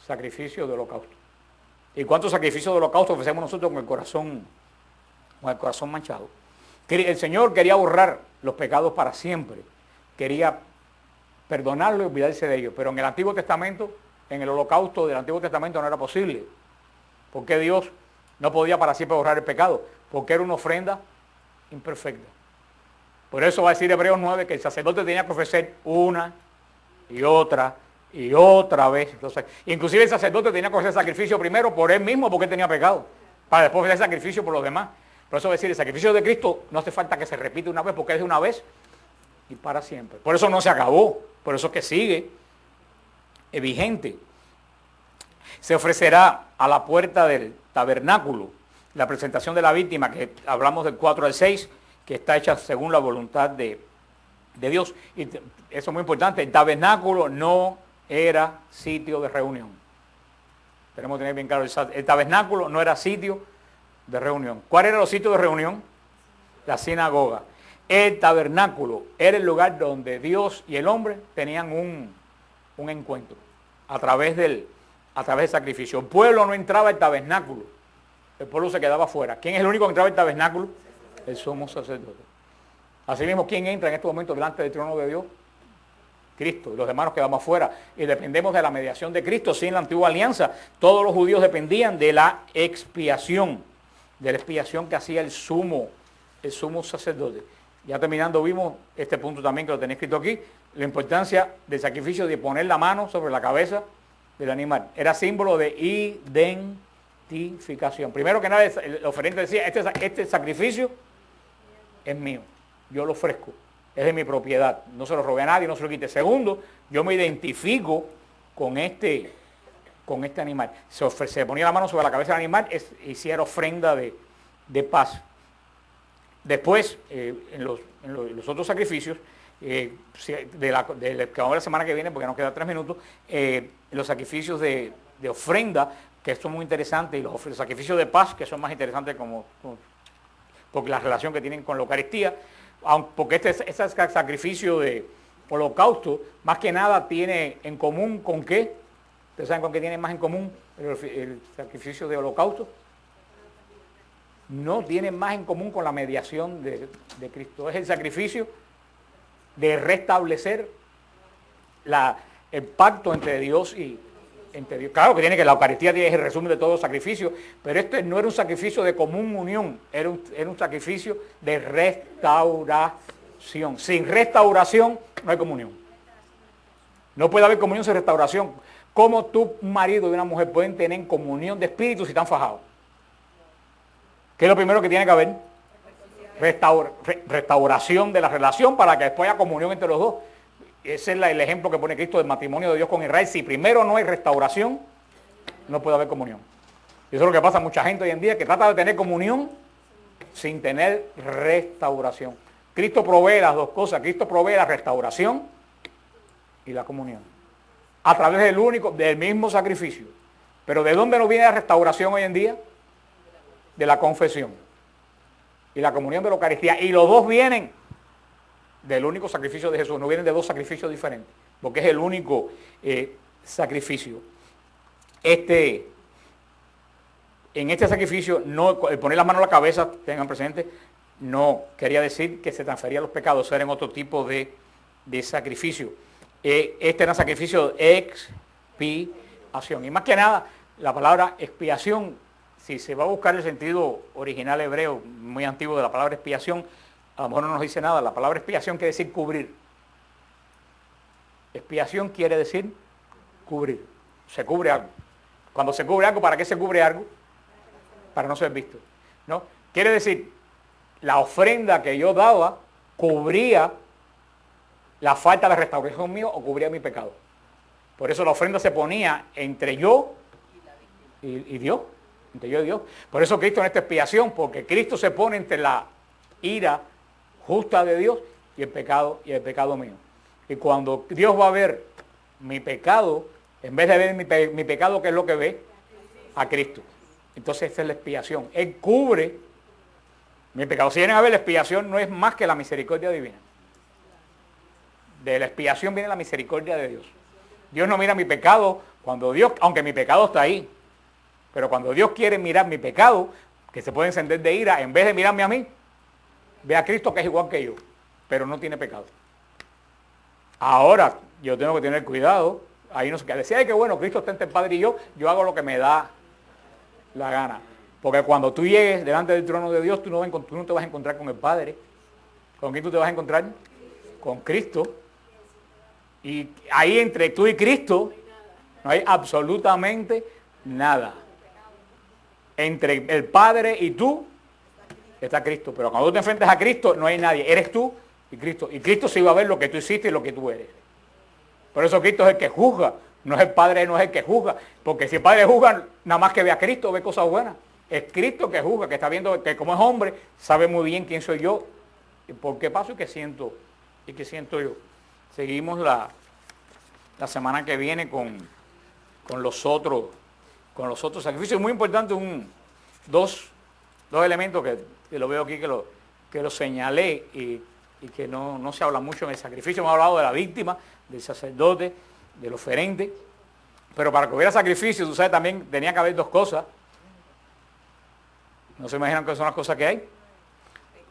sacrificio de holocausto. ¿Y cuántos sacrificios de holocausto ofrecemos nosotros con el corazón manchado? El Señor quería borrar los pecados para siempre. Quería perdonarlo y olvidarse de ellos. Pero en el Antiguo Testamento, en el holocausto del Antiguo Testamento no era posible. Porque Dios no podía para siempre borrar el pecado. Porque era una ofrenda imperfecta. Por eso va a decir Hebreos 9 que el sacerdote tenía que ofrecer una y otra vez. Entonces, inclusive el sacerdote tenía que ofrecer sacrificio primero por él mismo porque él tenía pecado. Para después ofrecer sacrificio por los demás. Por eso va a decir, el sacrificio de Cristo no hace falta que se repita una vez porque es de una vez y para siempre. Por eso no se acabó. Por eso es que sigue vigente. Se ofrecerá a la puerta del tabernáculo la presentación de la víctima, que hablamos del 4 al 6, que está hecha según la voluntad de Dios. Y eso es muy importante, el tabernáculo no era sitio de reunión. Tenemos que tener bien claro, el tabernáculo no era sitio de reunión. ¿Cuál era el sitio de reunión? La sinagoga. El tabernáculo era el lugar donde Dios y el hombre tenían un encuentro a través del sacrificio. El pueblo no entraba al tabernáculo, el pueblo se quedaba afuera. ¿Quién es el único que entraba al tabernáculo? El sumo sacerdote. Asimismo, ¿quién entra en este momento delante del trono de Dios? Cristo. Los demás nos quedamos afuera y dependemos de la mediación de Cristo. Sin la antigua alianza, todos los judíos dependían de la expiación que hacía el sumo sacerdote. Ya terminando, vimos este punto también que lo tenía escrito aquí, la importancia del sacrificio de poner la mano sobre la cabeza del animal. Era símbolo de identificación. Primero que nada, el oferente decía, este sacrificio es mío, yo lo ofrezco, es de mi propiedad, no se lo robé a nadie, no se lo quite. Segundo, yo me identifico con este animal. Se ponía la mano sobre la cabeza del animal, hiciera ofrenda de paz. Después, en los otros sacrificios, que vamos a ver la semana que viene, porque nos quedan 3 minutos, los sacrificios de ofrenda, que son muy interesantes, y los sacrificios de paz, que son más interesantes porque la relación que tienen con la Eucaristía, porque este sacrificio de holocausto, más que nada tiene en común con qué. ¿Ustedes saben con qué tiene más en común el sacrificio de holocausto? No tiene más en común con la mediación de Cristo. Es el sacrificio de restablecer el pacto entre Dios y entre Dios. Claro que la Eucaristía es el resumen de todos los sacrificios, pero este no era un sacrificio de común unión, era un sacrificio de restauración. Sin restauración no hay comunión. No puede haber comunión sin restauración. ¿Cómo tu marido y una mujer pueden tener comunión de espíritu si están fajados? ¿Qué es lo primero que tiene que haber? Restauración de la relación para que después haya comunión entre los dos. Ese es el ejemplo que pone Cristo del matrimonio de Dios con Israel. Si primero no hay restauración, no puede haber comunión. Y eso es lo que pasa a mucha gente hoy en día, que trata de tener comunión sin tener restauración. Cristo provee las dos cosas. Cristo provee la restauración y la comunión. A través del mismo sacrificio. Pero ¿de dónde nos viene la restauración hoy en día? De la confesión y la comunión de la Eucaristía. Y los dos vienen del único sacrificio de Jesús, no vienen de dos sacrificios diferentes, porque es el único sacrificio. En este sacrificio, el poner las manos a la cabeza, tengan presente, no quería decir que se transferían los pecados, eran otro tipo de sacrificio. Este era un sacrificio de expiación. Y más que nada, la palabra expiación, si se va a buscar el sentido original hebreo, muy antiguo de la palabra expiación, a lo mejor no nos dice nada. La palabra expiación quiere decir cubrir. Expiación quiere decir cubrir. Se cubre algo. Cuando se cubre algo, ¿para qué se cubre algo? Para no ser visto, ¿no? Quiere decir, la ofrenda que yo daba cubría la falta de restauración mío o cubría mi pecado. Por eso la ofrenda se ponía entre yo y Dios. Entre yo y Dios. Por eso Cristo en esta expiación, porque Cristo se pone entre la ira justa de Dios y el pecado mío. Y cuando Dios va a ver mi pecado, en vez de ver mi pecado, ¿qué es lo que ve? A Cristo. Entonces esa es la expiación. Él cubre mi pecado. Si vienen a ver, la expiación no es más que la misericordia divina. De la expiación viene la misericordia de Dios. Dios no mira mi pecado, cuando Dios, aunque mi pecado está ahí, pero cuando Dios quiere mirar mi pecado, que se puede encender de ira, en vez de mirarme a mí, ve a Cristo que es igual que yo, pero no tiene pecado. Ahora, yo tengo que tener cuidado, ahí no se queda. Decía, ay, que bueno, Cristo está entre el Padre y yo hago lo que me da la gana. Porque cuando tú llegues delante del trono de Dios, tú no te vas a encontrar con el Padre. ¿Con quién tú te vas a encontrar? Con Cristo. Y ahí entre tú y Cristo no hay absolutamente nada. Entre el Padre y tú está Cristo. Pero cuando tú te enfrentas a Cristo no hay nadie. Eres tú y Cristo. Y Cristo sí va a ver lo que tú hiciste y lo que tú eres. Por eso Cristo es el que juzga. No es el Padre, no es el que juzga. Porque si el Padre juzga, nada más que ve a Cristo, ve cosas buenas. Es Cristo que juzga, que está viendo que como es hombre, sabe muy bien quién soy yo, y por qué paso y qué siento yo. Seguimos la semana que viene con los otros sacrificios. Es muy importante dos elementos que lo veo aquí, que lo señalé y que no se habla mucho en el sacrificio. Hemos hablado de la víctima, del sacerdote, del oferente, pero para que hubiera sacrificio, tú sabes, también tenía que haber dos cosas. ¿No se imaginan qué son las cosas que hay?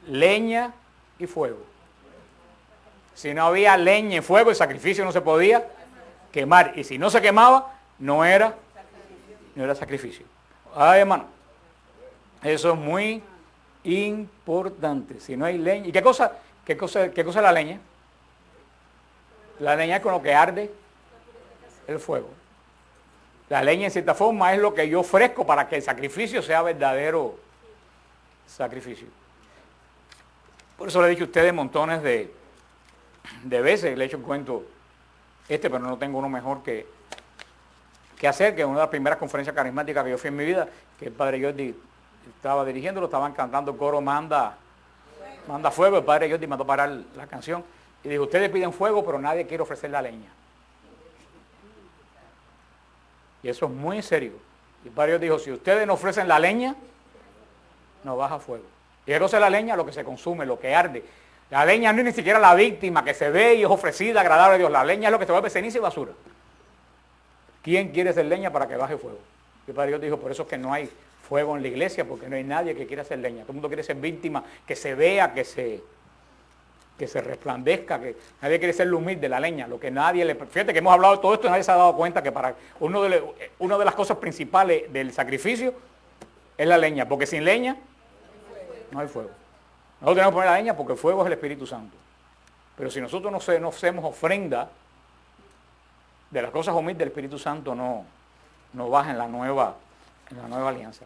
Leña y fuego. Si no había leña y fuego, el sacrificio no se podía quemar. Y si no se quemaba, no era sacrificio. Ay, hermano, eso es muy importante. Si no hay leña. ¿Y qué cosa es la leña? La leña es con lo que arde el fuego. La leña, en cierta forma, es lo que yo ofrezco para que el sacrificio sea verdadero sacrificio. Por eso le he dicho a ustedes montones de veces, le he hecho un cuento pero no tengo uno mejor que hacer, que una de las primeras conferencias carismáticas que yo fui en mi vida, que el padre Jordi estaba dirigiendo, lo estaban cantando el coro Manda Fuego. El padre Jordi mandó parar la canción y dijo, ustedes piden fuego, pero nadie quiere ofrecer la leña. Y eso es muy serio. Y el padre Jordi dijo, si ustedes no ofrecen la leña, no baja fuego. ¿Y qué cosa es la leña? Lo que se consume, lo que arde. La leña no es ni siquiera la víctima que se ve y es ofrecida, agradable a Dios. La leña es lo que se vuelve ceniza y basura. ¿Quién quiere hacer leña para que baje fuego? Y el padre Dios dijo, por eso es que no hay fuego en la iglesia, porque no hay nadie que quiera hacer leña. Todo el mundo quiere ser víctima, que se vea, que se resplandezca, que nadie quiere ser lo humilde, la leña. Lo que nadie le... Fíjate que hemos hablado de todo esto y nadie se ha dado cuenta que para una de las cosas principales del sacrificio es la leña, porque sin leña no hay fuego. Nosotros tenemos que poner la leña porque el fuego es el Espíritu Santo. Pero si nosotros no hacemos ofrenda de las cosas humildes, el Espíritu Santo no baja en la nueva alianza.